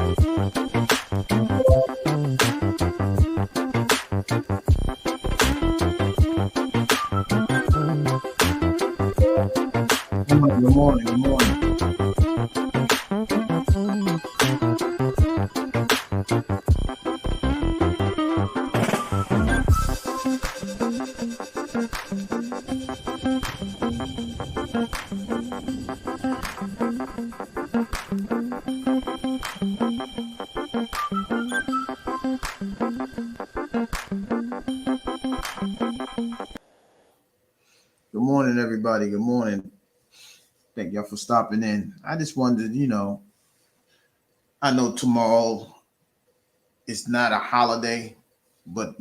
Good morning. Good morning. Good morning, everybody. Good morning. Thank y'all for stopping in. I just wondered, I know tomorrow is not a holiday, but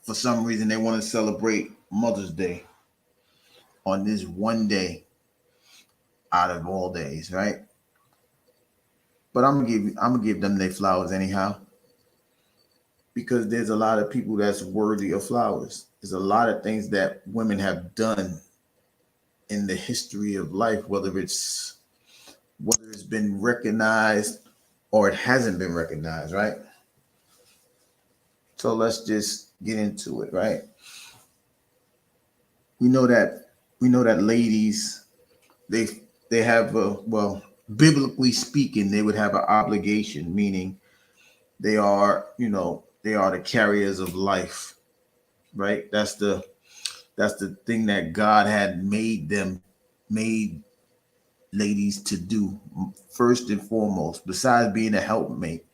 for some reason they want to celebrate Mother's Day on this one day out of all days, right? But I'm gonna give them their flowers anyhow because there's a lot of people that's worthy of flowers. There's a lot of things that women have done in the history of life, whether it's been recognized or it hasn't been recognized, right? So let's just get into it, right? We know that ladies they they have biblically speaking, they would have an obligation, meaning they are the carriers of life, right? That's the thing that God had made ladies to do first and foremost, besides being a helpmate.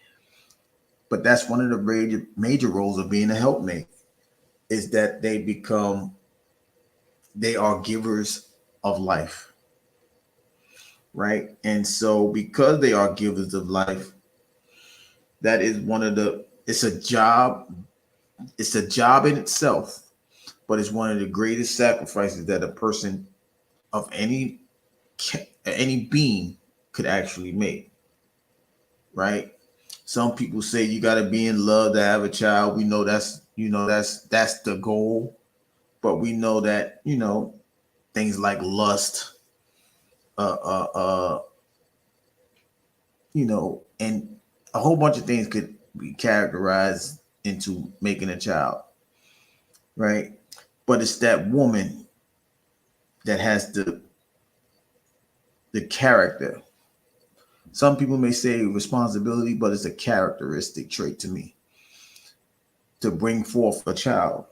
But that's one of the major roles of being a helpmate is that they are givers of life, right? And so because they are givers of life, that is it's a job in itself, but it's one of the greatest sacrifices that a person of any being could actually make, right? Some people say you got to be in love to have a child. We know that's the goal, but we know that things like lust, uh, uh, uh, and a whole bunch of things could be characterized into making a child, right? But it's that woman that has the character. Some people may say responsibility, but it's a characteristic trait to me to bring forth a child.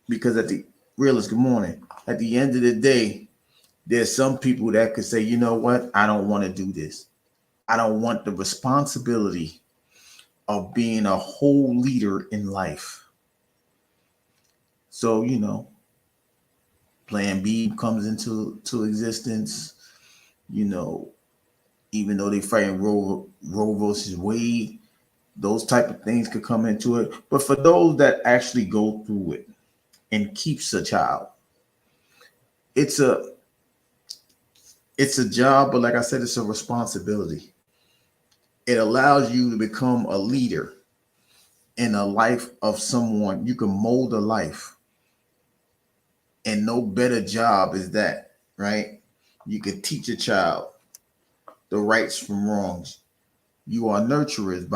Because good morning. At the end of the day, there's some people that could say, you know what, I don't want to do this. I don't want the responsibility of being a whole leader in life. So, plan B comes into existence, you know, even though they fighting Roe versus Wade, those type of things could come into it. But for those that actually go through it and keeps a child, it's a it's a job, but like I said, it's a responsibility. It allows you to become a leader in a life of someone. You can mold a life, and no better job is that, right? You can teach a child the rights from wrongs. You are nurturers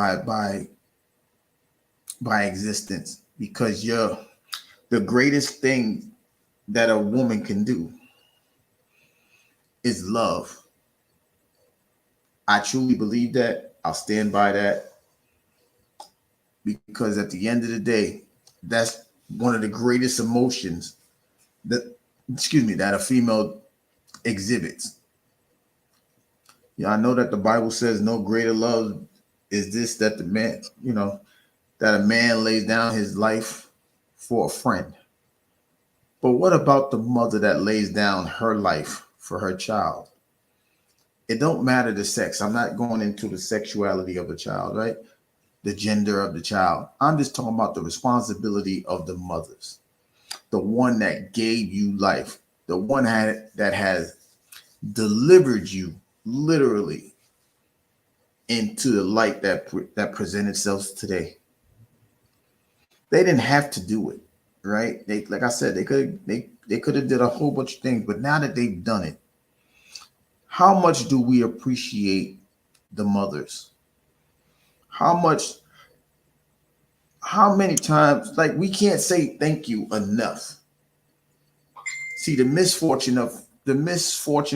by existence because you're the greatest thing that a woman can do is love. I truly believe that. I'll stand by that because at the end of the day, that's one of the greatest emotions that that a female exhibits. Yeah, I know that the Bible says no greater love is this that the man, that a man lays down his life for a friend. But what about the mother that lays down her life for her child? It don't matter the sex. I'm not going into the sexuality of the child, right? The gender of the child. I'm just talking about the responsibility of the mothers, the one that gave you life, the one that has delivered you literally into the light that presents itself today. They didn't have to do it, right? They, like I said, they could have did a whole bunch of things, but now that they've done it, how much do we appreciate the mothers. How many times, like, we can't say thank you enough. See, the misfortune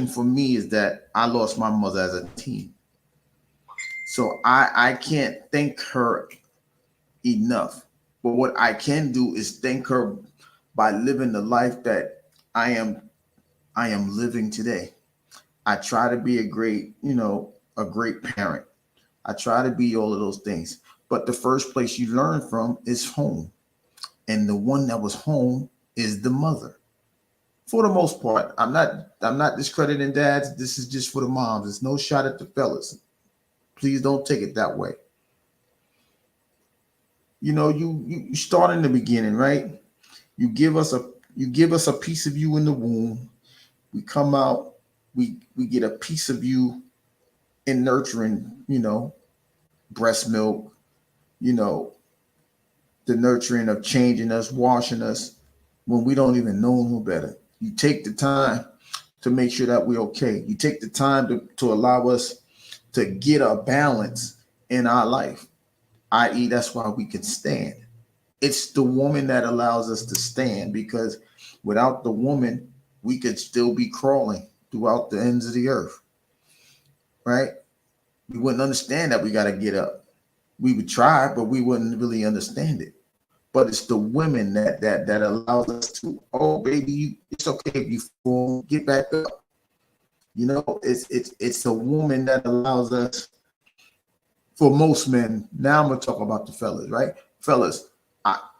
for me is that I lost my mother as a teen. So I can't thank her enough. But what I can do is thank her by living the life that I am living today. I try to be a great parent. I try to be all of those things. But the first place you learn from is home. And the one that was home is the mother. For the most part, I'm not discrediting dads. This is just for the moms. It's no shot at the fellas. Please don't take it that way. You start in the beginning, right? You give us a piece of you in the womb. We come out, we get a piece of you in nurturing, breast milk, you know, the nurturing of changing us, washing us when we don't even know no better. You take the time to make sure that we're okay. You take the time to allow us to get a balance in our life, i.e., that's why we can stand. It's the woman that allows us to stand, because without the woman, we could still be crawling throughout the ends of the earth, right? We wouldn't understand that we got to get up. We would try, but we wouldn't really understand it. But it's the women that allows us to, oh baby, it's okay if you fall, get back up. It's the woman that allows us. For most men, now I'm gonna talk about the fellas, right? Fellas,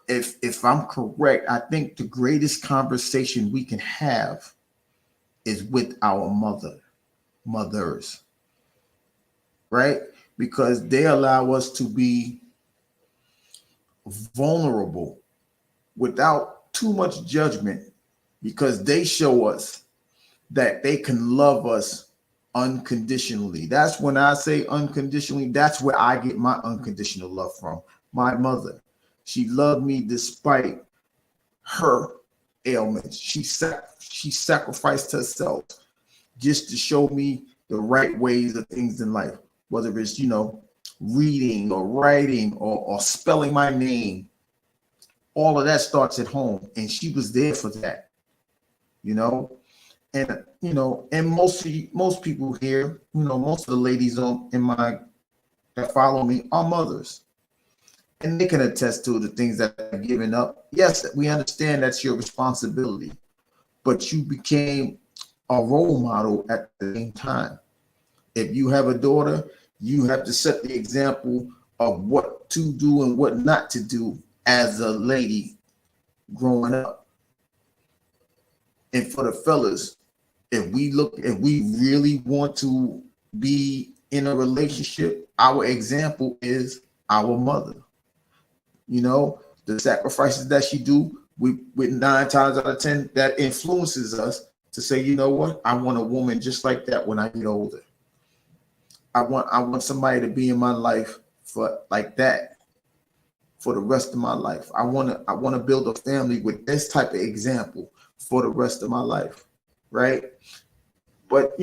if I'm correct, I think the greatest conversation we can have is with our mothers, right? Because they allow us to be vulnerable without too much judgment, because they show us that they can love us unconditionally. That's when I say unconditionally, that's where I get my unconditional love from. My mother, she loved me despite her ailments. She sacrificed herself just to show me the right ways of things in life, whether it's reading or writing or spelling my name. All of that starts at home, and she was there for that. And most people here, most of the ladies that follow me are mothers, and they can attest to the things that I've given up. Yes, we understand that's your responsibility, but you became a role model at the same time. If you have a daughter, you have to set the example of what to do and what not to do as a lady growing up. And for the fellas, if we really want to be in a relationship, our example is our mother. The sacrifices that she do, with 9 times out of 10, that influences us to say, you know what, I want a woman just like that when I get older. I want somebody to be in my life for like that for the rest of my life. I want to build a family with this type of example for the rest of my life, right? But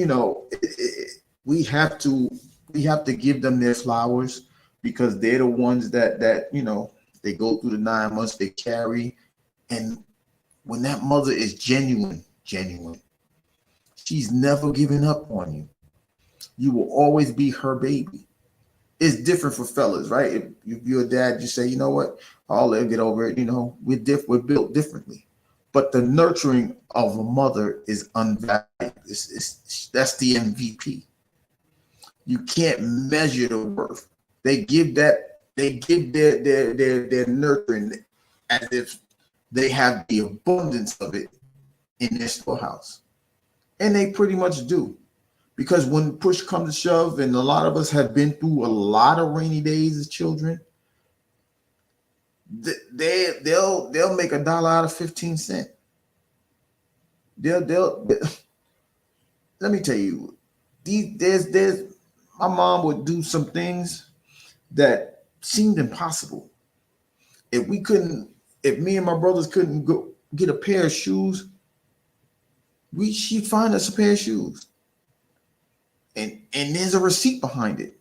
we have to give them their flowers, because they're the ones that they go through the 9 months, they carry. And when that mother is genuine, she's never giving up on you. You will always be her baby. It's different for fellas, right? If you're a dad, you say, you know what, I'll get over it. We're built differently. But the nurturing of a mother is unvalued. That's the MVP. You can't measure the worth. They give their nurturing as if they have the abundance of it in their storehouse. And they pretty much do. Because when push comes to shove, and a lot of us have been through a lot of rainy days as children, they'll make $1 out of 15 cents. They'll let me tell you, there's my mom would do some things that seemed impossible. If me and my brothers couldn't go get a pair of shoes, she'd find us a pair of shoes. And there's a receipt behind it.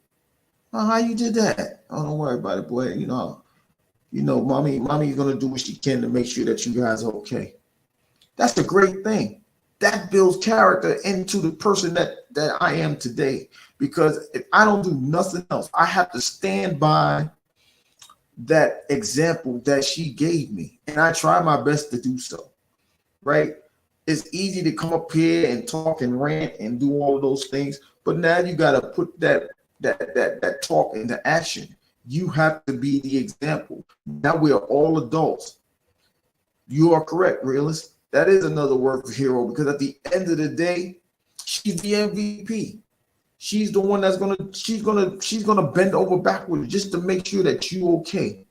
Oh, how you did that? Oh, don't worry about it, boy. Mommy's gonna do what she can to make sure that you guys are okay. That's a great thing. That builds character into the person that I am today. Because if I don't do nothing else, I have to stand by that example that she gave me, and I try my best to do so. Right? It's easy to come up here and talk and rant and do all of those things, but now you got to put that talk into action. You have to be the example. Now we are all adults. You are correct, realist. That is another word for hero, because at the end of the day, she's the MVP. She's the one that's gonna bend over backwards just to make sure that you okay.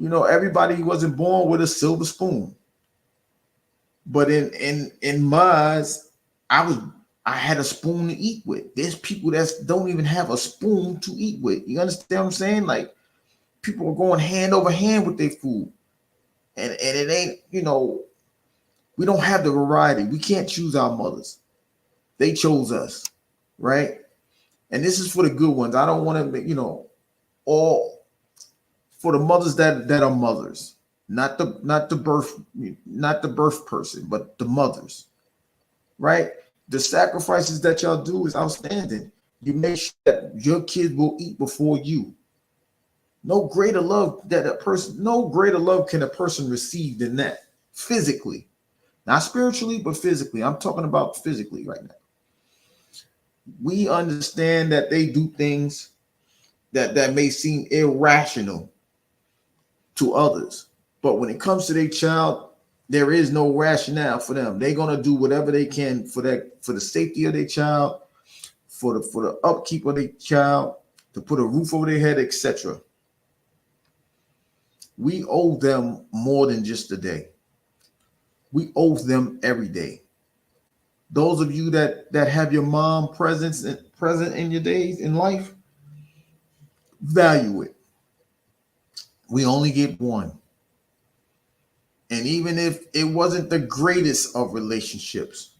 Everybody wasn't born with a silver spoon. But in mine, I had a spoon to eat with. There's people that don't even have a spoon to eat with. You understand what I'm saying? Like, people are going hand over hand with their food. And it ain't, we don't have the variety. We can't choose our mothers. They chose us, right? And this is for the good ones. I don't want to, all for the mothers that are mothers, not the birth person, but the mothers, right? The sacrifices that y'all do is outstanding. You make sure that your kids will eat before you. No greater love can a person receive than that, physically. Not spiritually, but physically. I'm talking about physically right now. We understand that they do things that may seem irrational to others. But when it comes to their child, there is no rationale for them. They're gonna do whatever they can for the safety of their child, for the upkeep of their child, to put a roof over their head, etc. We owe them more than just a day. We owe them every day. Those of you that have your mom present in your days in life, value it. We only get one. And even if it wasn't the greatest of relationships,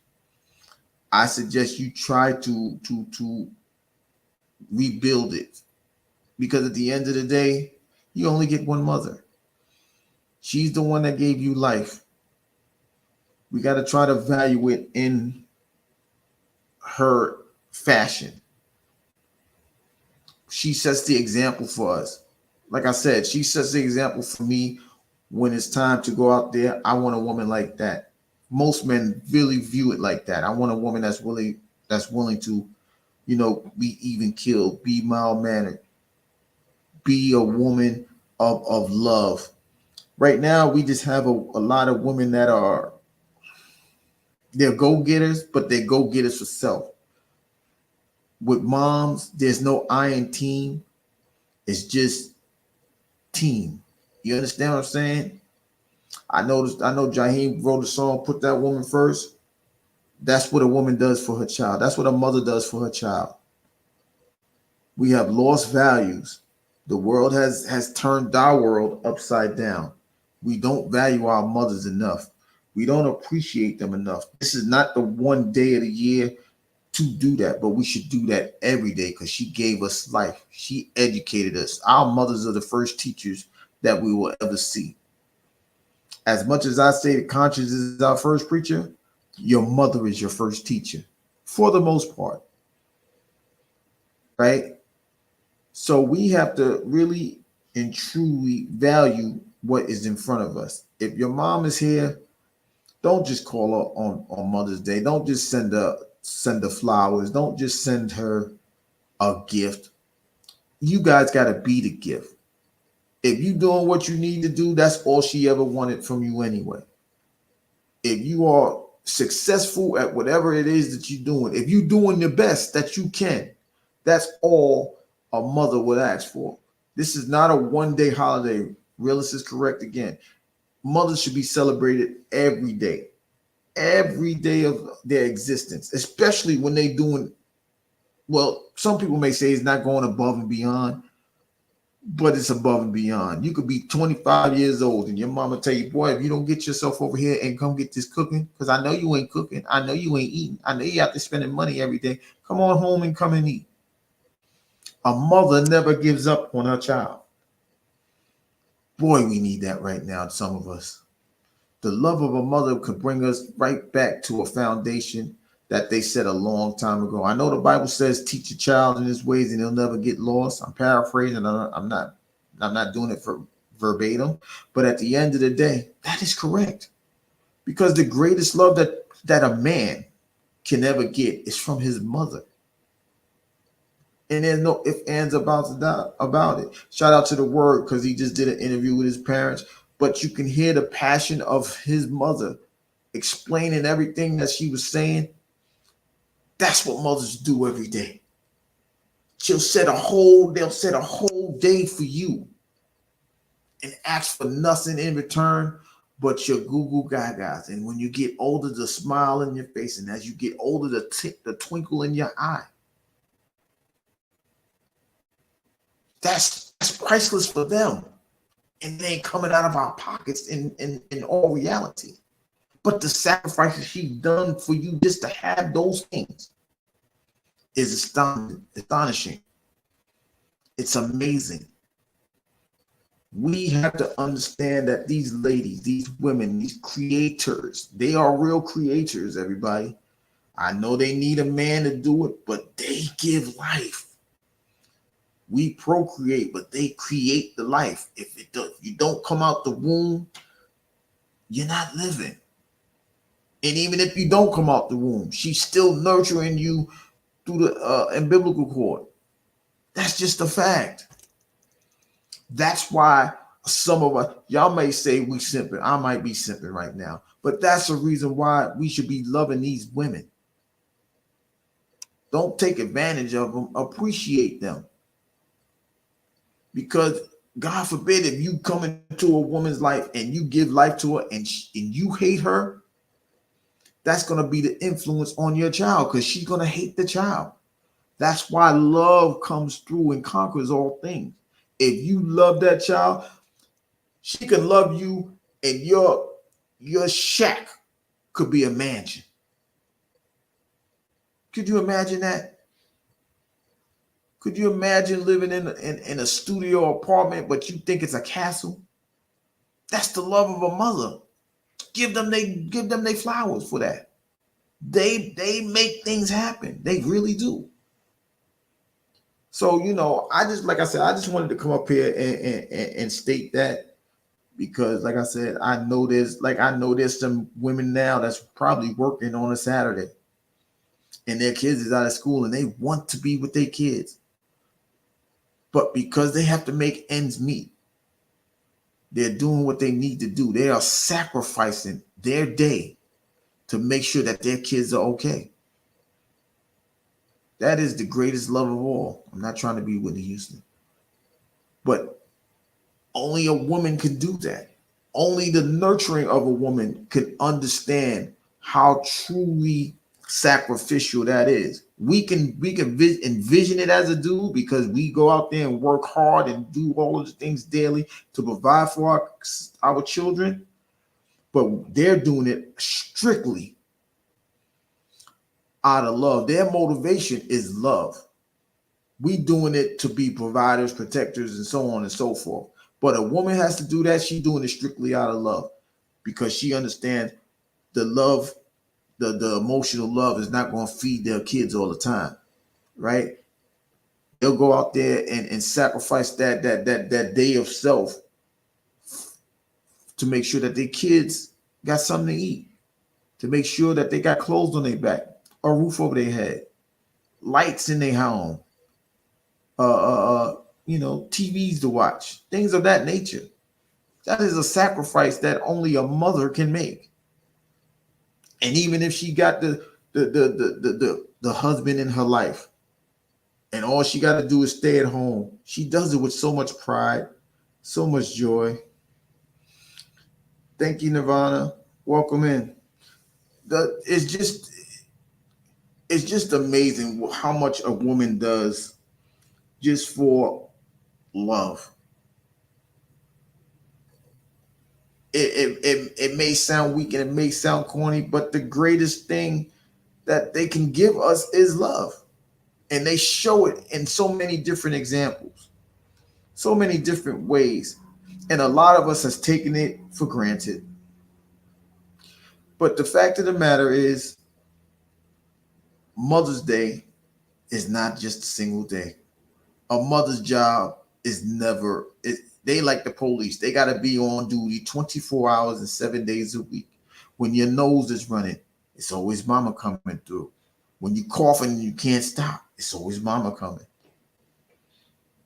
I suggest you try to rebuild it. Because at the end of the day, you only get one mother. She's the one that gave you life. We got to try to value it in her fashion. She sets the example for us. Like I said, she sets the example for me. When it's time to go out there, I want a woman like that. Most men really view it like that. I want a woman that's willing to, be even killed, be mild mannered, be a woman of love. Right now, we just have a lot of women that they're go-getters, but they're go-getters for self. With moms, there's no I in team. It's just team. You understand what I'm saying? I know Jaheim wrote a song, Put That Woman First. That's what a woman does for her child. That's what a mother does for her child. We have lost values. The world has turned our world upside down. We don't value our mothers enough. We don't appreciate them enough. This is not the one day of the year to do that, but we should do that every day, because she gave us life. She educated us. Our mothers are the first teachers that we will ever see. As much as I say that conscience is our first preacher, your mother is your first teacher, for the most part. Right? So we have to really and truly value what is in front of us. If your mom is here, don't just call her on Mother's Day. Don't just send her flowers. Don't just send her a gift. You guys got to be the gift. If you doing what you need to do, that's all she ever wanted from you anyway. If you are successful at whatever it is that you're doing, if you're doing the best that you can, that's all a mother would ask for. This is not a one-day holiday. Realist is correct again. Mothers should be celebrated every day of their existence, especially when they doing, well, some people may say it's not going above and beyond, but it's above and beyond. You could be 25 years old and your mama tell you, boy, if you don't get yourself over here and come get this cooking, because I know you ain't cooking. I know you ain't eating. I know you have to spending money every day. Come on home and come and eat. A mother never gives up on her child. Boy, we need that right now, some of us. The love of a mother could bring us right back to a foundation that they set a long time ago. I know the Bible says, "Teach a child in his ways, and he'll never get lost." I'm paraphrasing. I'm not doing it for verbatim, but at the end of the day, that is correct. Because the greatest love that a man can ever get is from his mother. And there's no ifs, ands, about it. Shout out to the Word because he just did an interview with his parents. But you can hear the passion of his mother explaining everything that she was saying. That's what mothers do every day. They'll set a whole day for you and ask for nothing in return but your Google Gagas. And when you get older, the smile in your face. And as you get older, the twinkle in your eye. That's priceless for them. And they ain't coming out of our pockets in all reality. But the sacrifices she's done for you just to have those things is astonishing. It's amazing. We have to understand that these ladies, these women, these creators, they are real creators, everybody. I know they need a man to do it, but they give life. We procreate, but they create the life. If you don't come out the womb, you're not living. And even if you don't come out the womb, she's still nurturing you through the umbilical cord. That's just a fact. That's why some of us, y'all may say we simping. I might be simping right now, but that's the reason why we should be loving these women. Don't take advantage of them. Appreciate them. Because God forbid if you come into a woman's life and you give life to her and you hate her, that's going to be the influence on your child because she's going to hate the child. That's why love comes through and conquers all things. If you love that child, she can love you, and your shack could be a mansion. Could you imagine that? Could you imagine living in a studio apartment, but you think it's a castle? That's the love of a mother. Give them they flowers for that. They make things happen. They really do. So, I just, like I said, I just wanted to come up here and state that because, like I said, I know there's some women now that's probably working on a Saturday and their kids is out of school and they want to be with their kids. But because they have to make ends meet, they're doing what they need to do. They are sacrificing their day to make sure that their kids are okay. That is the greatest love of all. I'm not trying to be Whitney Houston, but only a woman can do that. Only the nurturing of a woman can understand how truly sacrificial that is. We can envision it as a dude because we go out there and work hard and do all of the things daily to provide for our children, but they're doing it strictly out of love. Their motivation is love. We doing it to be providers, protectors, and so on and so forth. But a woman has to do that. She's doing it strictly out of love because she understands the love, the emotional love is not going to feed their kids all the time, right? They'll go out there and sacrifice that day of self to make sure that their kids got something to eat, to make sure that they got clothes on their back, a roof over their head, lights in their home, TVs to watch, things of that nature. That is a sacrifice that only a mother can make. And even if she got the husband in her life, and all she got to do is stay at home, she does it with so much pride, so much joy. Thank you, Nirvana. Welcome in. It's just amazing how much a woman does just for love. It may sound weak and it may sound corny, but the greatest thing that they can give us is love. And they show it in so many different examples, so many different ways. And a lot of us has taken it for granted. But the fact of the matter is, Mother's Day is not just a single day. A mother's job is never, they like the police. They got to be on duty 24 hours and 7 days a week. When your nose is running, it's always mama coming through. When you coughing and you can't stop, it's always mama coming.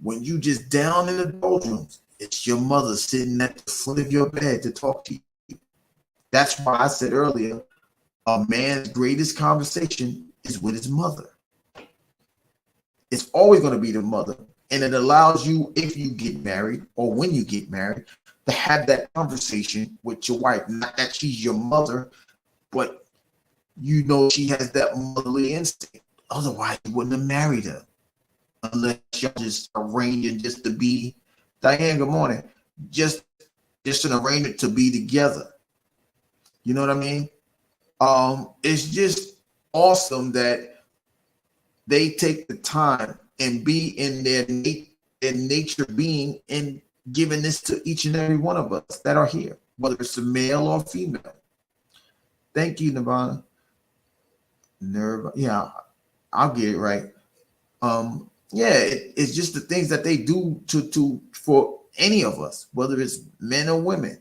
When you just down in the doldrums, it's your mother sitting at the foot of your bed to talk to you. That's why I said earlier, a man's greatest conversation is with his mother. It's always going to be the mother. And it allows you, if you get married or when you get married, to have that conversation with your wife. Not that she's your mother, but you know she has that motherly instinct. Otherwise, you wouldn't have married her. Unless y'all just arranging just to be, Diane, good morning. Just an arrangement to be together. You know what I mean? It's just awesome that they take the time and be in their nature being and giving this to each and every one of us that are here, whether it's a male or female. Thank you, Nirvana. Yeah, I'll get it right. Yeah, it's just the things that they do to for any of us, whether it's men or women.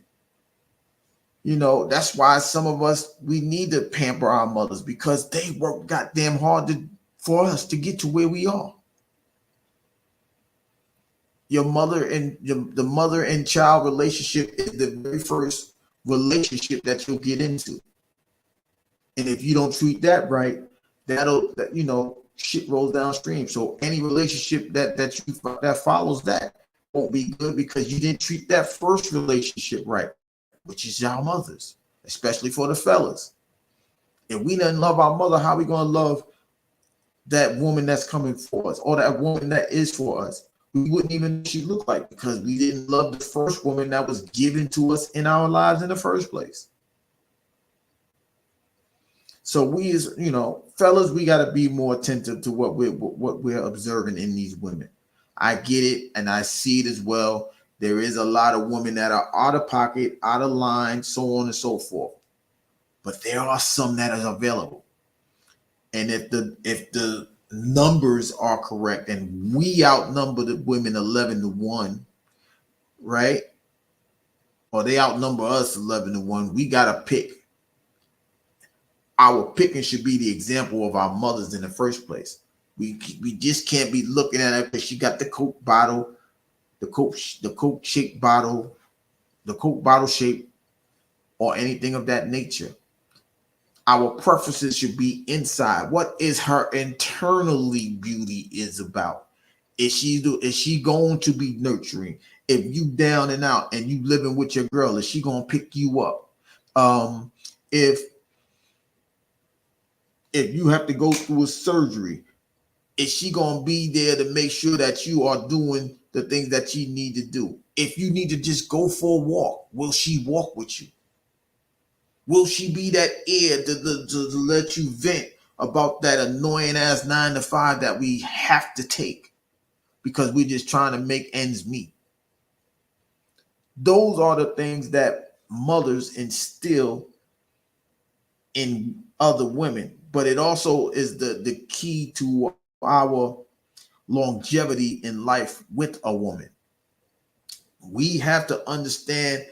You know, that's why some of us, we need to pamper our mothers because they work goddamn hard for us to get to where we are. Your mother and the mother and child relationship is the very first relationship that you'll get into. And if you don't treat that right, shit rolls downstream. So any relationship that follows that won't be good because you didn't treat that first relationship right, which is our mothers, especially for the fellas. If we didn't love our mother, how are we going to love that woman that's coming for us or that woman that is for us? We wouldn't even know what she looked like because we didn't love the first woman that was given to us in our lives in the first place. So we, as fellas, we got to be more attentive to what we're observing in these women. I get it, and I see it as well. There is a lot of women that are out of pocket, out of line, so on and so forth. But there are some that are available, and if the numbers are correct, and we outnumber the women 11-1, right? Or they outnumber us 11-1. We got to pick. Our picking should be the example of our mothers in the first place. We just can't be looking at her because she got the Coke bottle, the Coke shake bottle, the Coke bottle shape, or anything of that nature. Our preferences should be inside. What is her internally beauty is about? Is she going to be nurturing? If you down and out and you living with your girl, is she gonna pick you up? If you have to go through a surgery, is she going to be there to make sure that you are doing the things that you need to do? If you need to just go for a walk, will she walk with you? Will she be that ear to let you vent about that annoying ass 9 to 5 that we have to take because we're just trying to make ends meet? Those are the things that mothers instill in other women. But it also is the key to our longevity in life with a woman. We have to understand,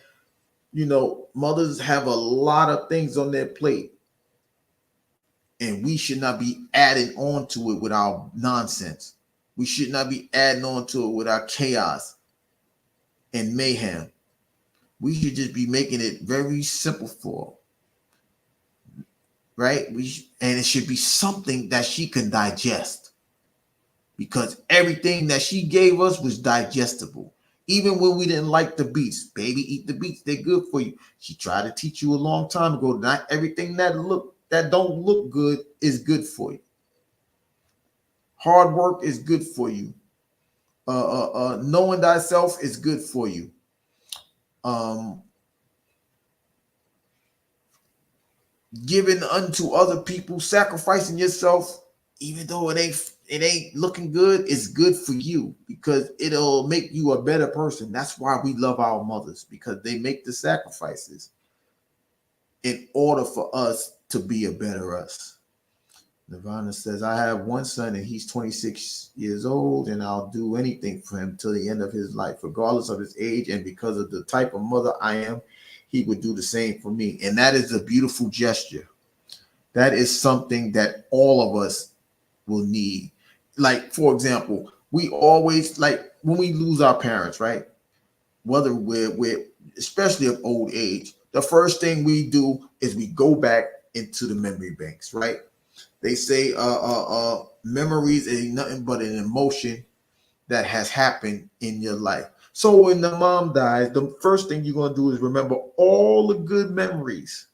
mothers have a lot of things on their plate. And we should not be adding on to it with our nonsense. We should not be adding on to it with our chaos and mayhem. We should just be making it very simple for her. Right? And it should be something that she can digest because everything that she gave us was digestible. Even when we didn't like the beets, baby, eat the beets. They're good for you. She tried to teach you a long time ago. Not everything that don't look good is good for you. Hard work is good for you. Knowing thyself is good for you. Giving unto other people, sacrificing yourself even though it ain't looking good, it's good for you because it'll make you a better person. That's why we love our mothers, because they make the sacrifices in order for us to be a better us. Nirvana says, I have one son and he's 26 years old, and I'll do anything for him till the end of his life, regardless of his age. And because of the type of mother I am, he would do the same for me. And that is a beautiful gesture. That is something that all of us will need. Like, for example, we always, like when we lose our parents, right? Whether we're especially of old age, the first thing we do is we go back into the memory banks, right? They say memories is nothing but an emotion that has happened in your life. So when the mom dies, the first thing you're gonna do is remember all the good memories.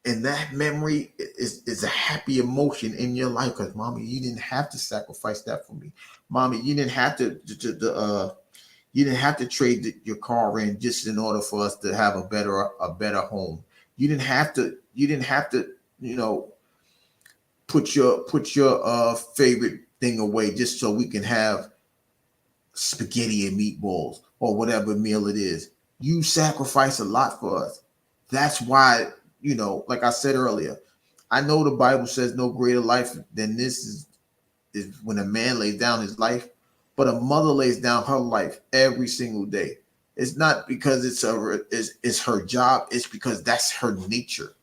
And that memory is a happy emotion in your life because, mommy, you didn't have to sacrifice that for me. Mommy, you didn't have you didn't have to trade your car in just in order for us to have a better home. You didn't have to, you know, put your favorite thing away just so we can have spaghetti and meatballs or whatever meal it is. You sacrifice a lot for us. That's why, like I said earlier, I know the Bible says no greater life than this is when a man lays down his life, but a mother lays down her life every single day. It's not because it's her job, it's because that's her nature.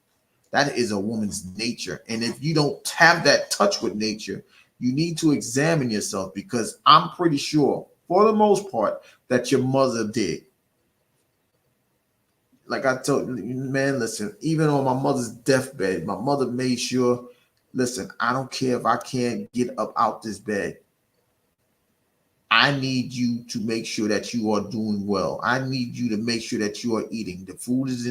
That is a woman's nature. And if you don't have that touch with nature, you need to examine yourself, because I'm pretty sure, for the most part, that your mother did. Like I told you, man, listen, even on my mother's deathbed, my mother made sure, listen, I don't care if I can't get up out this bed. I need you to make sure that you are doing well. I need you to make sure that you are eating. The food is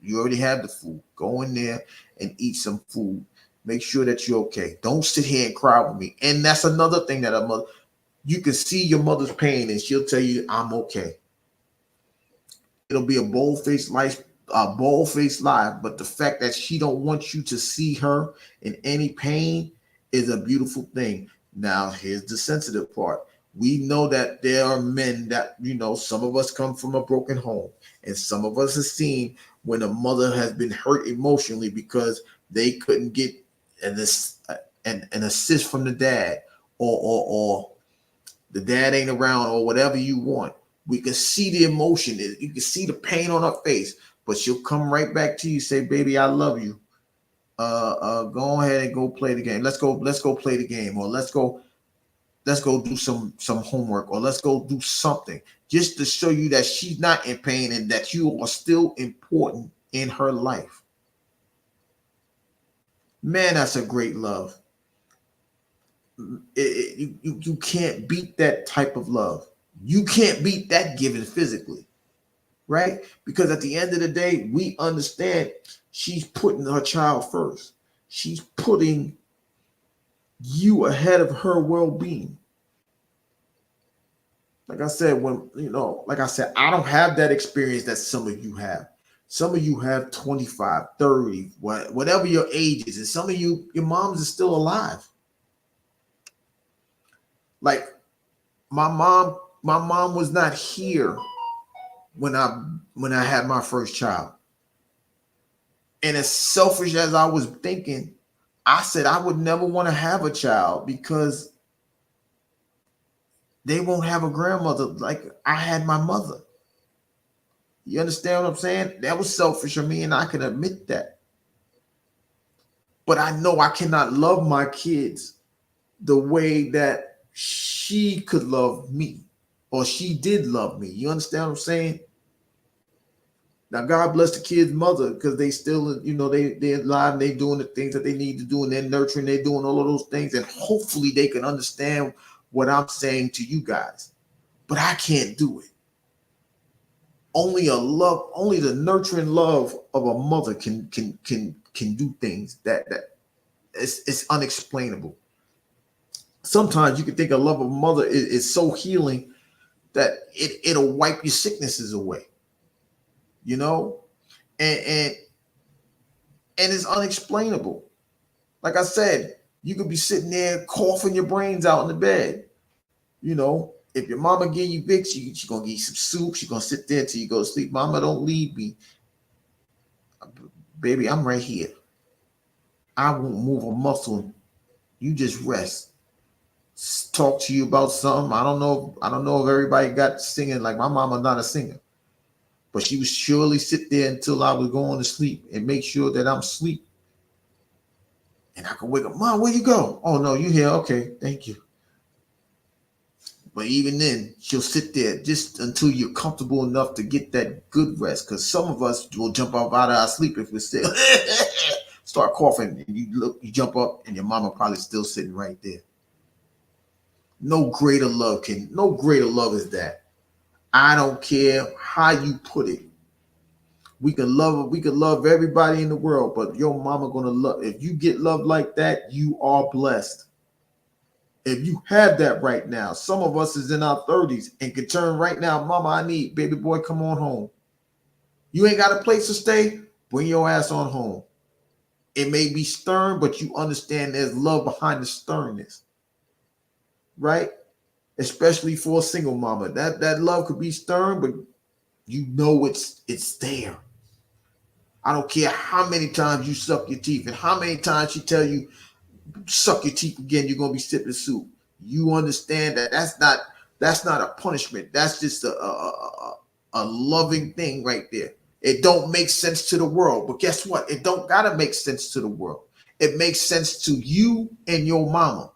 you already have the food. Go in there and eat some food. Make sure that you're okay. Don't sit here and cry with me. And that's another thing that a mother, you can see your mother's pain and she'll tell you, I'm okay. It'll be a bold-faced lie, but the fact that she don't want you to see her in any pain is a beautiful thing. Now, here's the sensitive part. We know that there are men that, some of us come from a broken home, and some of us have seen when a mother has been hurt emotionally because they couldn't get an assist from the dad, or the dad ain't around, or whatever you want. We can see the emotion. You can see the pain on her face, but she'll come right back to you, say, baby, I love you. Go ahead and go play the game. Let's go play the game, or let's go do some homework, or let's go do something just to show you that she's not in pain and that you are still important in her life. Man, that's a great love. You can't beat that type of love. You can't beat that given physically, right? Because at the end of the day, we understand she's putting her child first. She's putting you ahead of her well-being. Like I said, I don't have that experience that some of you have. Some of you have 25, 30, whatever your age is, and some of you, your moms are still alive. Like my mom was not here when I had my first child. And as selfish as I was thinking, I said I would never want to have a child because they won't have a grandmother like I had my mother. You understand what I'm saying? That was selfish of me, and I can admit that. But I know I cannot love my kids the way that she could love me, or she did love me. You understand what I'm saying? Now, God bless the kid's mother, because they still, they're alive and they're doing the things that they need to do, and they're nurturing, they're doing all of those things, and hopefully they can understand what I'm saying to you guys. But I can't do it. Only the nurturing love of a mother can do things that it's unexplainable. Sometimes you can think a love of a mother is so healing that it'll wipe your sicknesses away, you know, and and it's unexplainable. Like I said, You could be sitting there coughing your brains out in the bed. You know, if your mama give you Vicks, she's gonna give you some soup. She's gonna sit there till you go to sleep. Mama, don't leave me. Baby, I'm right here. I won't move a muscle. You just rest. Talk to you about something. I don't know. I don't know if everybody got singing. Like my mama, not a singer, but she would surely sit there until I was going to sleep and make sure that I'm asleep. And I could wake up. Mom, where you go? Oh no, you here? Okay, thank you. But even then, she'll sit there just until you're comfortable enough to get that good rest. Because some of us will jump up out of our sleep if we're still start coughing, and you look, you jump up, and your mama probably still sitting right there. No greater love is that. I don't care how you put it. We can love everybody in the world, but your mama gonna love. If you get love like that, you are blessed. If you have that right now, some of us is in our 30s and can turn right now, mama, I need, baby boy, come on home. You ain't got a place to stay, bring your ass on home. It may be stern, but you understand there's love behind the sternness, right? Especially for a single mama. That love could be stern, but you know it's there. I don't care how many times you suck your teeth and how many times she tell you suck your teeth again, you're gonna be sipping soup. You understand that that's not a punishment. That's just a loving thing right there. It don't make sense to the world, but guess what? It don't gotta make sense to the world. It makes sense to you and your mama.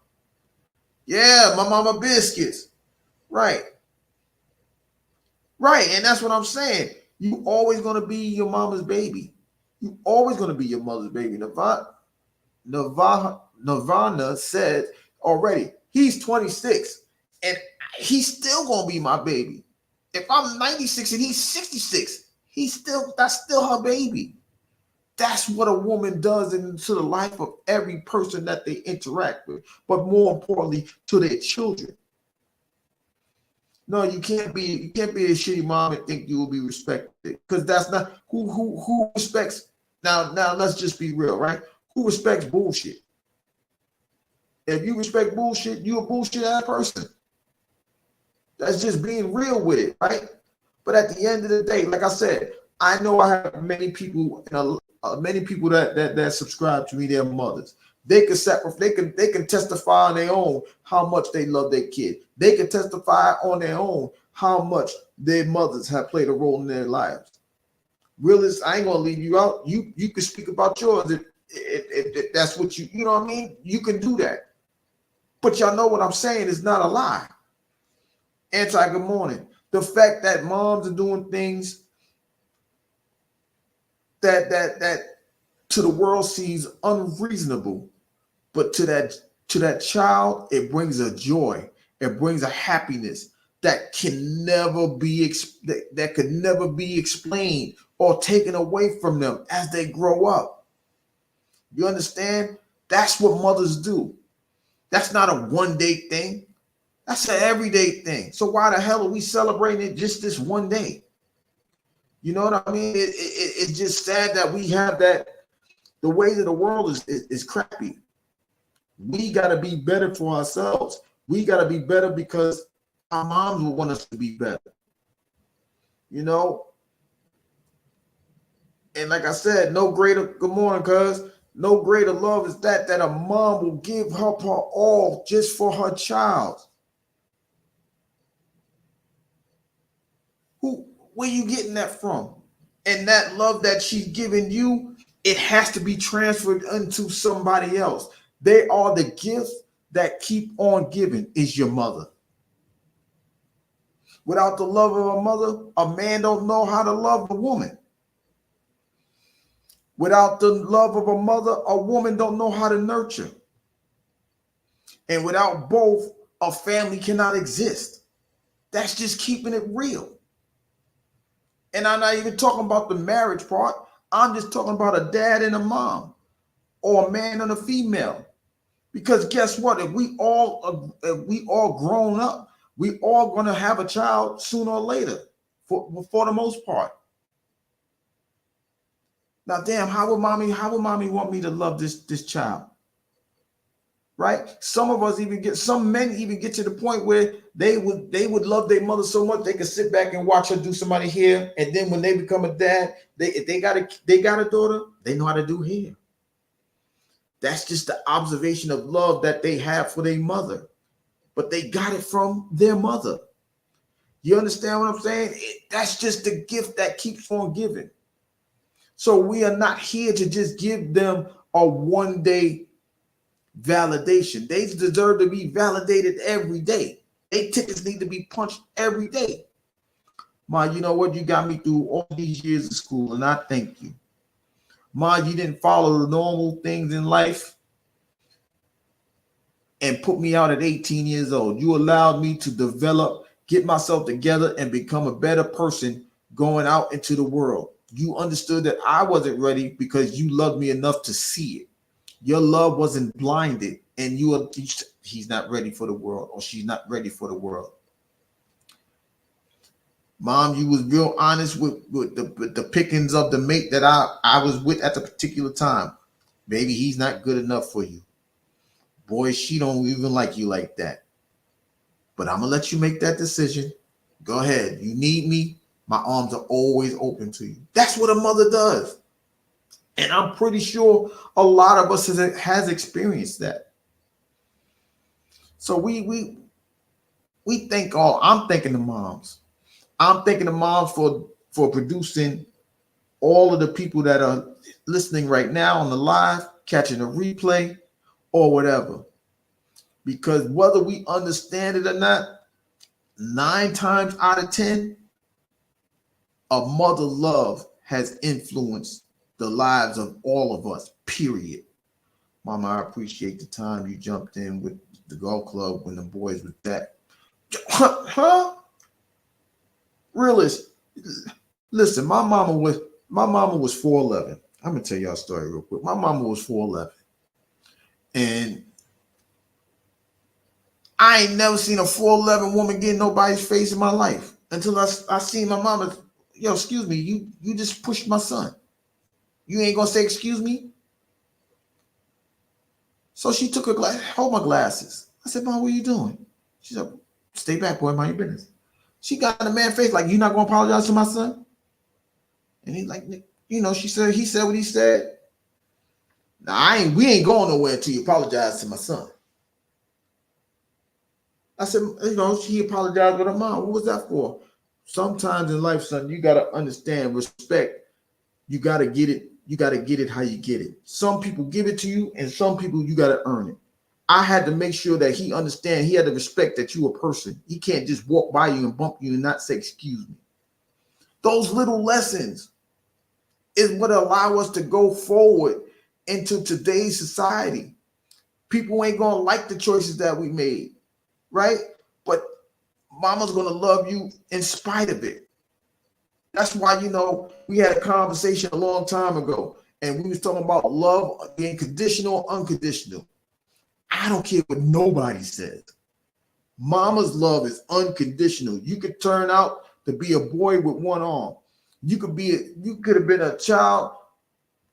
Yeah, my mama biscuits. Right. Right. And that's what I'm saying. You always gonna be your mama's baby. You always gonna be your mother's baby. Nirvana said already, he's 26 and he's still gonna be my baby. If I'm 96 and he's 66, that's still her baby. That's what a woman does into the life of every person that they interact with, but more importantly, to their children. No, you can't be a shitty mom and think you will be respected, because that's not who respects. Now let's just be real, right? Who respects bullshit? If you respect bullshit, you a bullshit ass person. That's just being real with it, right? But at the end of the day, like I said, I know I have many people, many people that subscribe to me, their mothers. They can testify on their own how much they love their kid. They can testify on their own how much their mothers have played a role in their lives. Realist, I ain't gonna leave you out. You can speak about yours if that's what you know what I mean. You can do that. But y'all know what I'm saying is not a lie. Anti, good morning. The fact that moms are doing things that to the world seems unreasonable, but to that child, it brings a joy, it brings a happiness that can never be that could never be explained or taken away from them as they grow up. You understand? That's what mothers do. That's not a one-day thing. That's an everyday thing. So why the hell are we celebrating it just this one day? You know what I mean? It's just sad that we have that. The way that the world is crappy. We got to be better for ourselves. We got to be better because our moms will want us to be better. You know? And like I said, no greater, good morning, cuz. No greater love is that a mom will give her all just for her child. Where you getting that from? And that love that she's giving you, it has to be transferred into somebody else. They are the gifts that keep on giving, is your mother. Without the love of a mother, a man don't know how to love a woman. Without the love of a mother, a woman don't know how to nurture. And without both, a family cannot exist. That's just keeping it real. And I'm not even talking about the marriage part. I'm just talking about a dad and a mom, or a man and a female. Because guess what? If we all grown up, we all gonna have a child sooner or later, for the most part. Now, damn, how would mommy want me to love this child? right? Some of us even get, some men even get to the point where they would love their mother so much they could sit back and watch her do somebody hair, and then when they become a dad, if they got a daughter, they know how to do hair. That's just the observation of love that they have for their mother, but they got it from their mother. You understand what I'm saying? That's just the gift that keeps on giving. So we are not here to just give them a one day validation. They deserve to be validated every day. They tickets need to be punched every day. Ma, you know what? You got me through all these years of school, and I thank you. Ma, you didn't follow the normal things in life and put me out at 18 years old. You allowed me to develop, get myself together, and become a better person going out into the world. You understood that I wasn't ready because you loved me enough to see it. Your love wasn't blinded, and he's not ready for the world, or she's not ready for the world. Mom, you was real honest with the pickings of the mate that I was with at the particular time. Maybe he's not good enough for you. Boy, she don't even like you like that. But I'm gonna let you make that decision. Go ahead. You need me. My arms are always open to you. That's what a mother does. And I'm pretty sure a lot of us has experienced that. So we think all. I'm thanking the moms. I'm thanking the moms for producing all of the people that are listening right now on the live, catching a replay, or whatever. Because whether we understand it or not, 9 times out of 10, a mother love has influenced the lives of all of us, period. Mama, I appreciate the time you jumped in with the golf club when the boys with that. Huh? Realist. Listen, my mama was 4'11". I'm gonna tell y'all a story real quick. My mama was 4'11". And I ain't never seen a 4'11" woman get in nobody's face in my life until I seen my mama. Yo, excuse me, you just pushed my son. You ain't gonna say excuse me? So she took her glass, hold my glasses. I said, Mom, what are you doing? She said, stay back, boy, mind your business. She got in the man's face like, you not gonna apologize to my son? And he's like, he said what he said. Now we ain't going nowhere until you apologize to my son. I said, she apologized with her mom. What was that for? Sometimes in life, son, you gotta understand respect. You gotta get it. You gotta get it how you get it. Some people give it to you, and some people you gotta earn it. I had to make sure that he understand. He had to respect that you a person. He can't just walk by you and bump you and not say excuse me. Those little lessons is what allow us to go forward into today's society. People ain't gonna like the choices that we made, right? But mama's gonna love you in spite of it. That's why, we had a conversation a long time ago, and we was talking about love being conditional, unconditional. I don't care what nobody says. Mama's love is unconditional. You could turn out to be a boy with one arm. You could have been a child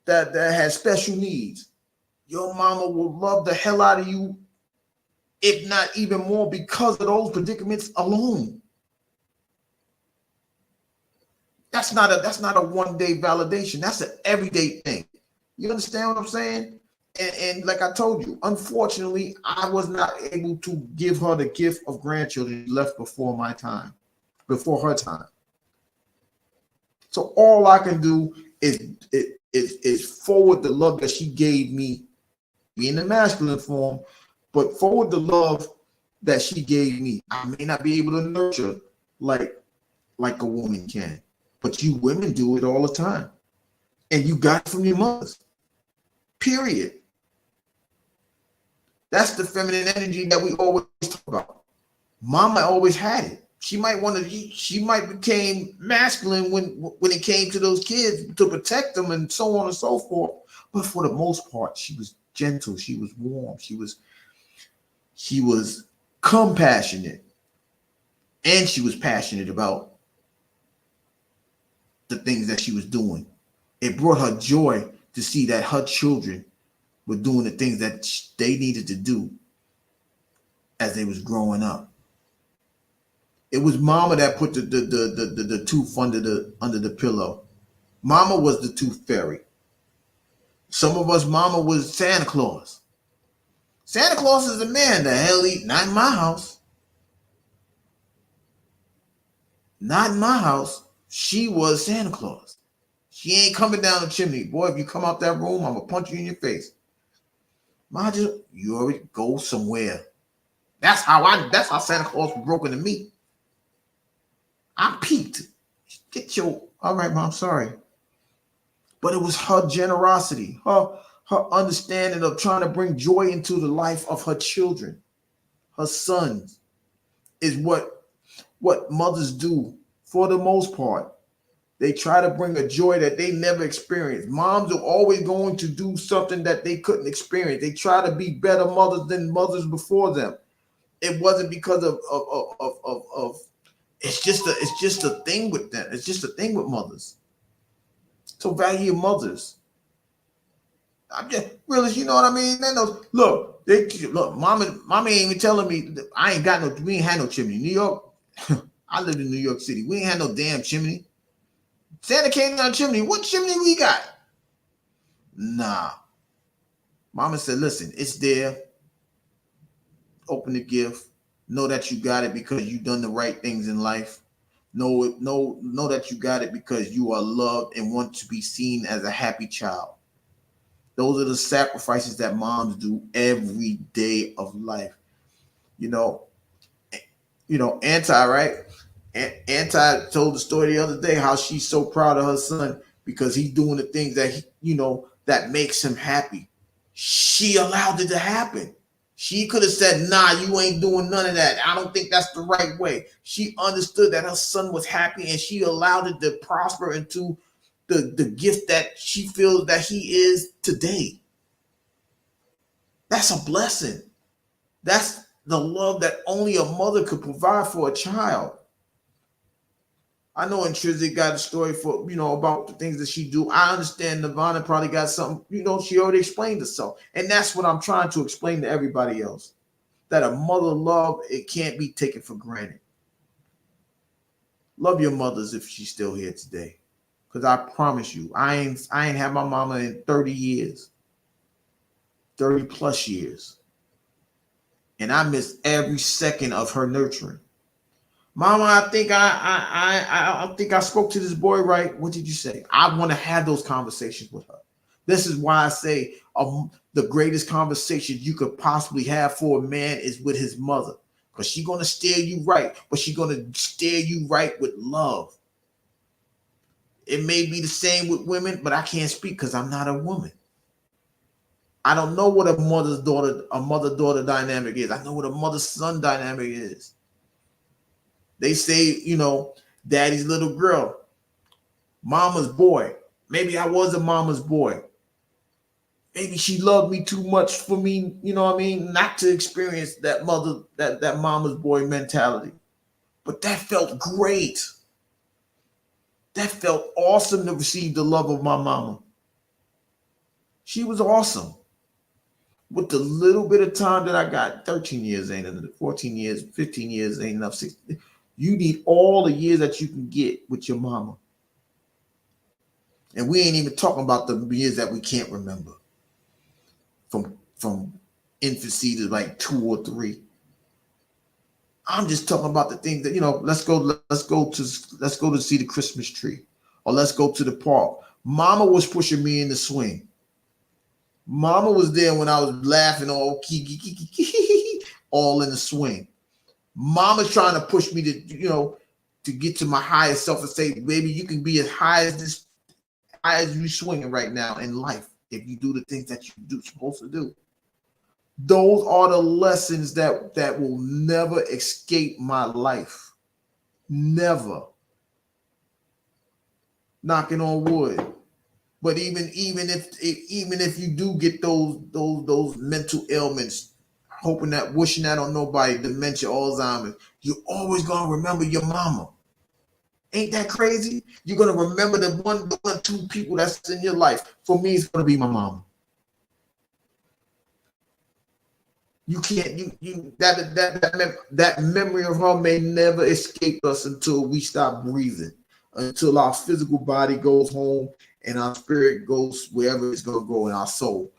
that has special needs. Your mama will love the hell out of you, if not even more, because of those predicaments alone. That's not a one-day validation. That's an everyday thing. You understand what I'm saying? And like I told you, unfortunately, I was not able to give her the gift of grandchildren. She left before my time, before her time. So all I can do is forward the love that she gave me in the masculine form, but forward the love that she gave me. I may not be able to nurture like a woman can, but you women do it all the time. And you got it from your mothers. Period. That's the feminine energy that we always talk about. Mama always had it. She might became masculine when it came to those kids to protect them and so on and so forth. But for the most part, she was gentle. She was warm. She was compassionate, and she was passionate about the things that she was doing. It brought her joy to see that her children were doing the things that they needed to do as they was growing up. It was mama that put the tooth under the pillow. Mama was the tooth fairy. Some of us mama was Santa Claus. Santa Claus is a man. The hell not in my house. Not in my house. She was Santa Claus. She ain't coming down the chimney. Boy, if you come out that room, I'm going to punch you in your face. Maja, you already go somewhere. That's how Santa Claus was broken to me. I peaked. All right, Mom, sorry. But it was her generosity, her understanding of trying to bring joy into the life of her children, her sons, is what mothers do for the most part. They try to bring a joy that they never experienced. Moms are always going to do something that they couldn't experience. They try to be better mothers than mothers before them. It wasn't because of it's just a thing with them. It's just a thing with mothers. So value your mothers. I'm just really, you know what I mean? Look, mama ain't even telling me we ain't had no chimney. New York, I lived in New York City. We ain't had no damn chimney. Santa came down the chimney. What chimney we got? Nah. Mama said, listen, it's there. Open the gift. Know that you got it because you done the right things in life. Know that you got it because you are loved and want to be seen as a happy child. Those are the sacrifices that moms do every day of life. Anti, right? Anti told the story the other day how she's so proud of her son because he's doing the things that that makes him happy. She allowed it to happen. She could have said, nah, you ain't doing none of that. I don't think that's the right way. She understood that her son was happy and she allowed it to prosper into the gift that she feels that he is today. That's a blessing. That's the love that only a mother could provide for a child. I know Intrinsic got a story for, about the things that she do. I understand Nirvana probably got something, she already explained herself. And that's what I'm trying to explain to everybody else. That a mother love, it can't be taken for granted. Love your mothers if she's still here today. Because I promise you, I ain't had my mama in 30 years. 30 plus years. And I miss every second of her nurturing. Mama, I think I spoke to this boy right. What did you say? I want to have those conversations with her. This is why I say the greatest conversation you could possibly have for a man is with his mother. Because she's going to steer you right, but she's going to steer you right with love. It may be the same with women, but I can't speak because I'm not a woman. I don't know what a mother-daughter dynamic is. I know what a mother-son dynamic is. They say, daddy's little girl, mama's boy. Maybe I was a mama's boy. Maybe she loved me too much for me, not to experience that that mama's boy mentality. But that felt great. That felt awesome to receive the love of my mama. She was awesome. With the little bit of time that I got, 13 years ain't enough, 14 years, 15 years ain't enough, 16. You need all the years that you can get with your mama. And we ain't even talking about the years that we can't remember. From infancy to like 2 or 3. I'm just talking about the things that, let's go to see the Christmas tree. Or let's go to the park. Mama was pushing me in the swing. Mama was there when I was laughing all in the swing. Mama's trying to push me to get to my highest self and say, baby, you can be as high as you swinging right now in life if you do the things that you're supposed to do. Those are the lessons that will never escape my life. Never. Knocking on wood. But even if you do get those mental ailments, wishing that on nobody, dementia, Alzheimer's, you're always gonna remember your mama. Ain't that crazy? You're gonna remember the one or two people that's in your life. For me, it's gonna be my mama. You can't that memory of her may never escape us until we stop breathing, until our physical body goes home and our spirit goes wherever it's gonna go in our soul.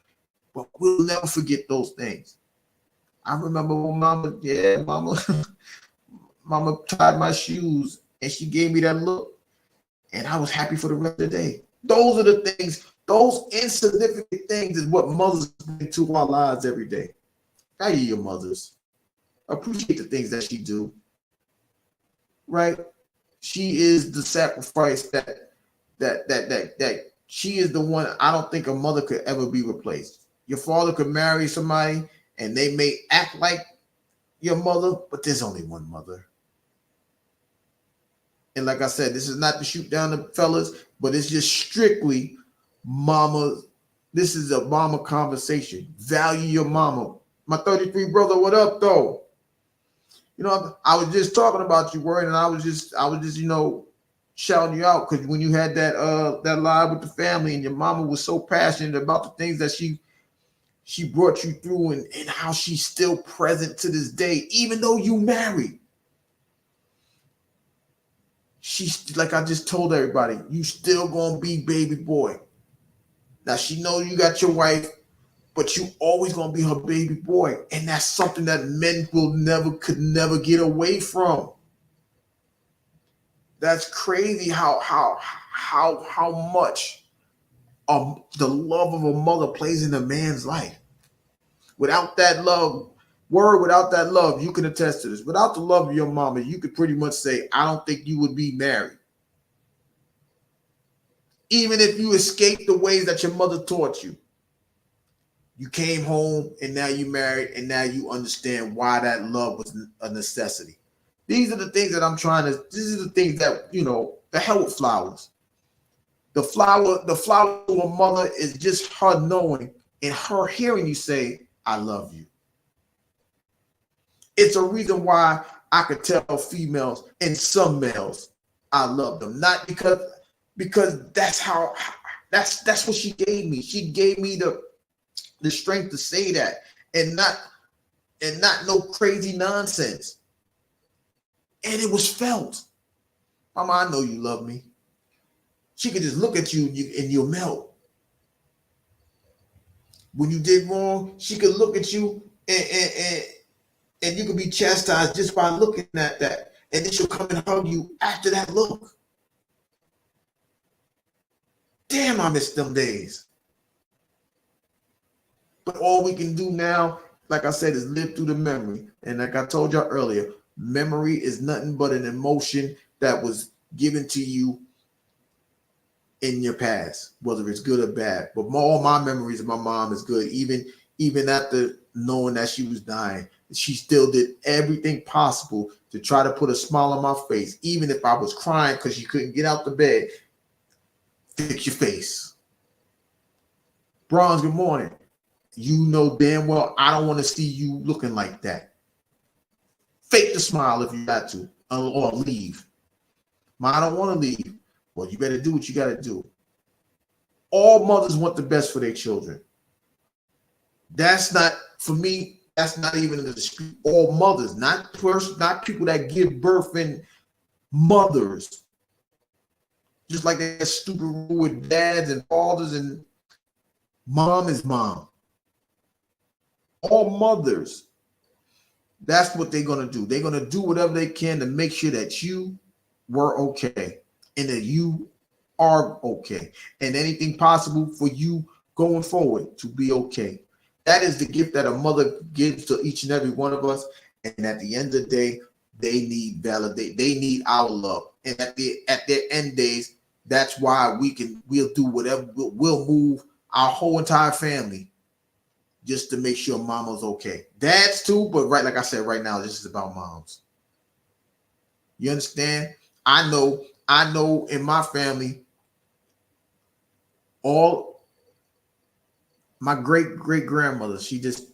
But we'll never forget those things. I remember when mama tied my shoes and she gave me that look, and I was happy for the rest of the day. Those are the things, those insignificant things is what mothers bring to our lives every day. Value your mothers. Appreciate the things that she do. Right? She is the sacrifice that she is the one. I don't think a mother could ever be replaced. Your father could marry somebody and they may act like your mother, but there's only one mother. And like I said, this is not to shoot down the fellas, but it's just strictly mama. This is a mama conversation. Value your mama. My 33 brother, what up though? You know, I was just talking about you, Word, and I was just, shouting you out because when you had that live with the family and your mama was so passionate about the things that she brought you through and how she's still present to this day, even though you married. She's like I just told everybody, you still gonna be baby boy. Now she know you got your wife, but you always gonna be her baby boy, and that's something that men could never get away from. That's crazy how much the love of a mother plays in a man's life. Without that love, without that love, you can attest to this. Without the love of your mama, you could pretty much say, I don't think you would be married. Even if you escaped the ways that your mother taught you. You came home and now you married and now you understand why that love was a necessity. These are the things that these are the things that, the hell with flowers. The flower to a mother is just her knowing and her hearing you say, I love you. It's a reason why I could tell females and some males I love them. Not because that's what she gave me. She gave me the strength to say that and not no crazy nonsense. And it was felt. Mama, I know you love me. She could just look at you and you'll melt. When you did wrong, she could look at you and you could be chastised just by looking at that. And then she'll come and hug you after that look. Damn, I miss them days. But all we can do now, like I said, is live through the memory. And like I told y'all earlier, memory is nothing but an emotion that was given to you in your past, whether it's good or bad. But all my memories of my mom is good. Even after knowing that she was dying, she still did everything possible to try to put a smile on my face, even if I was crying because she couldn't get out the bed. Fix your face. Bronze, good morning. You know damn well I don't want to see you looking like that. Fake the smile if you got to, or leave. I don't want to leave. Well, you better do what you got to do. All mothers want the best for their children. That's not, for me, that's not even a dispute. All mothers, not people that give birth and mothers. Just like that stupid rule with dads and fathers and mom is mom. All mothers, that's what they're going to do. They're going to do whatever they can to make sure that you were okay and that you are okay and anything possible for you going forward to be okay. That is the gift that a mother gives to each and every one of us. And at the end of the day, they need validate. They need our love. And at their end days, that's why we'll do whatever. We'll move our whole entire family just to make sure mama's okay. Dads too, but right, like I said, right now, this is about moms. You understand? I know in my family, all my great grandmother, she just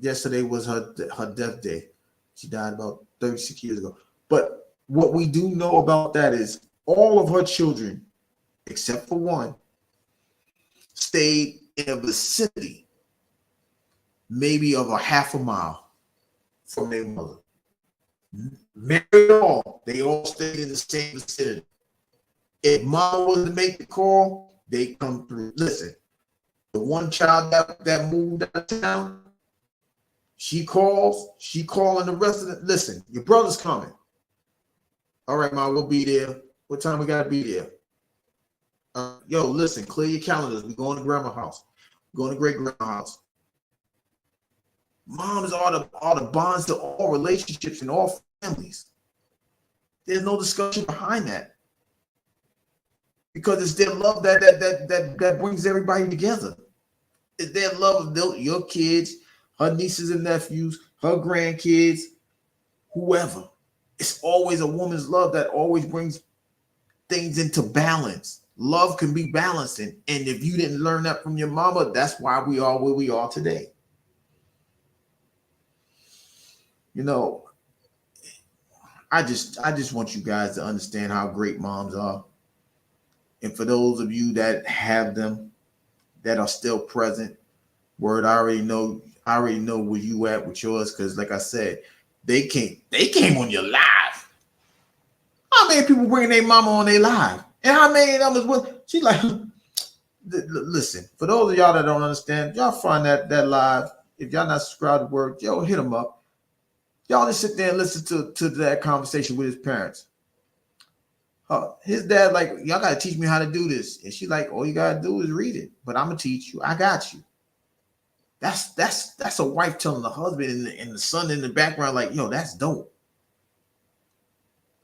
yesterday was her death day. She died about 36 years ago. But what we do know about that is all of her children, except for one, stayed in a vicinity maybe of a half a mile from their mother. Married all, they all stayed in the same vicinity. If mama was to make the call, they come through. Listen, the one child that moved out of town, she calling the rest of the, listen, your brother's coming. All right, mom, we'll be there. What time we gotta be there? Yo, listen, clear your calendars. We're going to grandma's house. We're going to great grandma's house. Moms are the bonds to all relationships and all families. There's no discussion behind that. Because it's their love that brings everybody together. It's their love of your kids, her nieces and nephews, her grandkids, whoever. It's always a woman's love that always brings things into balance. Love can be balancing. And if you didn't learn that from your mama, that's why we are where we are today. You know, I just want you guys to understand how great moms are. And for those of you that have them, that are still present, word, I already know where you at with yours, because like I said, they came on your live. How many people bringing their mama on their live? And how many of them is what she like? Listen, for those of y'all that don't understand, y'all find that live. If y'all not subscribed to Word, yo, hit them up. Y'all just sit there and listen to that conversation with his parents. His dad like, y'all gotta teach me how to do this, and she like, all you gotta do is read it. But I'm gonna teach you. I got you. That's a wife telling the husband and the son in the background like, yo, that's dope.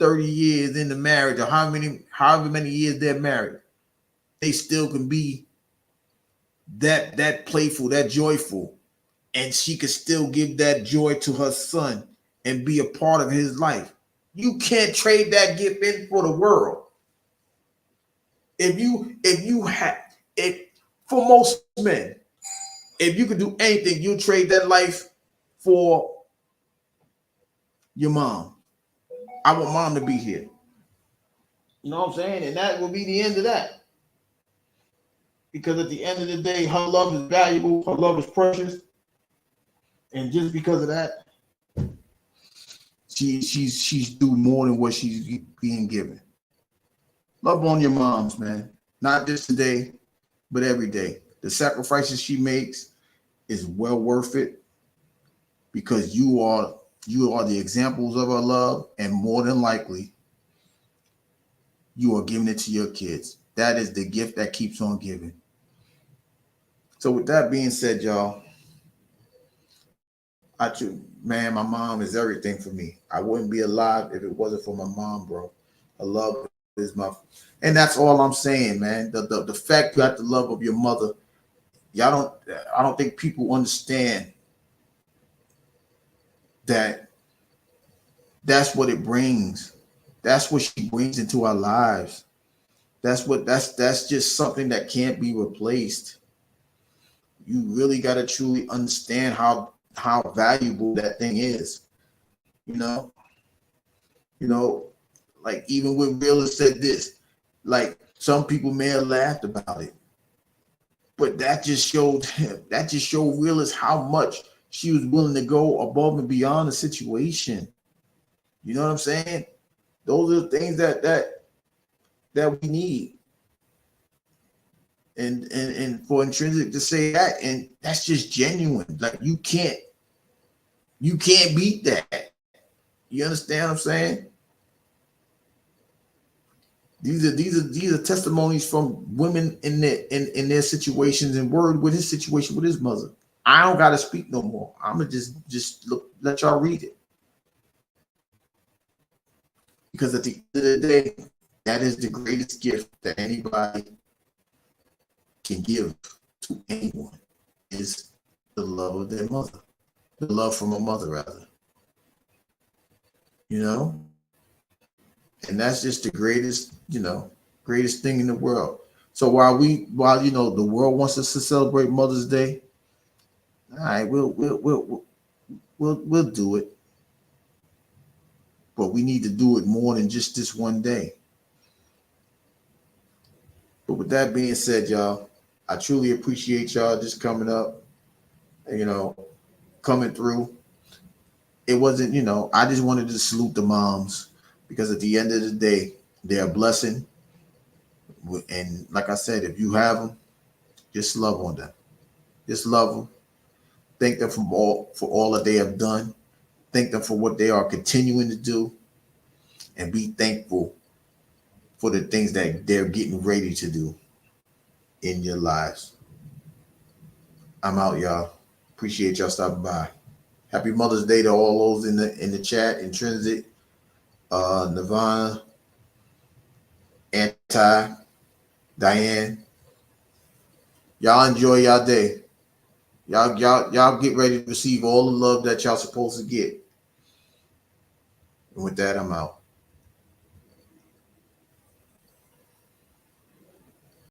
30 years into marriage, or however many years they're married, they still can be that playful, that joyful, and she can still give that joy to her son and be a part of his life. You can't trade that gift in for the world. For most men, if you could do anything, you trade that life for your mom. I want mom to be here. You know what I'm saying? And that will be the end of that. Because at the end of the day, her love is valuable, her love is precious. And just because of that, she's doing more than what she's being given. Love on your moms, man. Not just today, but every day. The sacrifices she makes is well worth it, because you are the examples of her love, and more than likely, you are giving it to your kids. That is the gift that keeps on giving. So with that being said, y'all, my mom is everything for me. I wouldn't be alive if it wasn't for my mom, bro. Her love is and that's all I'm saying, man. The fact you got the love of your mother, I don't think people understand that's what it brings. That's what she brings into our lives. That's just something that can't be replaced. You really got to truly understand how valuable that thing is. You know, like even when Willa said this, like some people may have laughed about it, but that just showed Willis how much she was willing to go above and beyond the situation. You know what I'm saying? Those are the things that we need. And for Intrinsic to say that, and that's just genuine. Like you can't beat that. You understand what I'm saying? These are testimonies from women in their situations, and Word with his situation with his mother. I don't gotta speak no more. I'm gonna just let y'all read it. Because at the end of the day, that is the greatest gift that anybody can give to anyone, is the love of their mother. The love from a mother, rather. You know? And that's just the greatest thing in the world. So while the world wants us to celebrate Mother's Day, all right, we'll do it. But we need to do it more than just this one day. But with that being said, y'all, I truly appreciate y'all just coming up. coming through. It wasn't, I just wanted to salute the moms because at the end of the day, they're a blessing. And like I said, if you have them, just love on them. Just love them. Thank them for all that they have done. Thank them for what they are continuing to do. And be thankful for the things that they're getting ready to do in your lives. I'm out, y'all. Appreciate y'all stopping by. Happy Mother's Day to all those in the chat. Intrinsic, Nirvana, Anti, Diane. Y'all enjoy y'all day. Y'all get ready to receive all the love that y'all supposed to get. And with that, I'm out.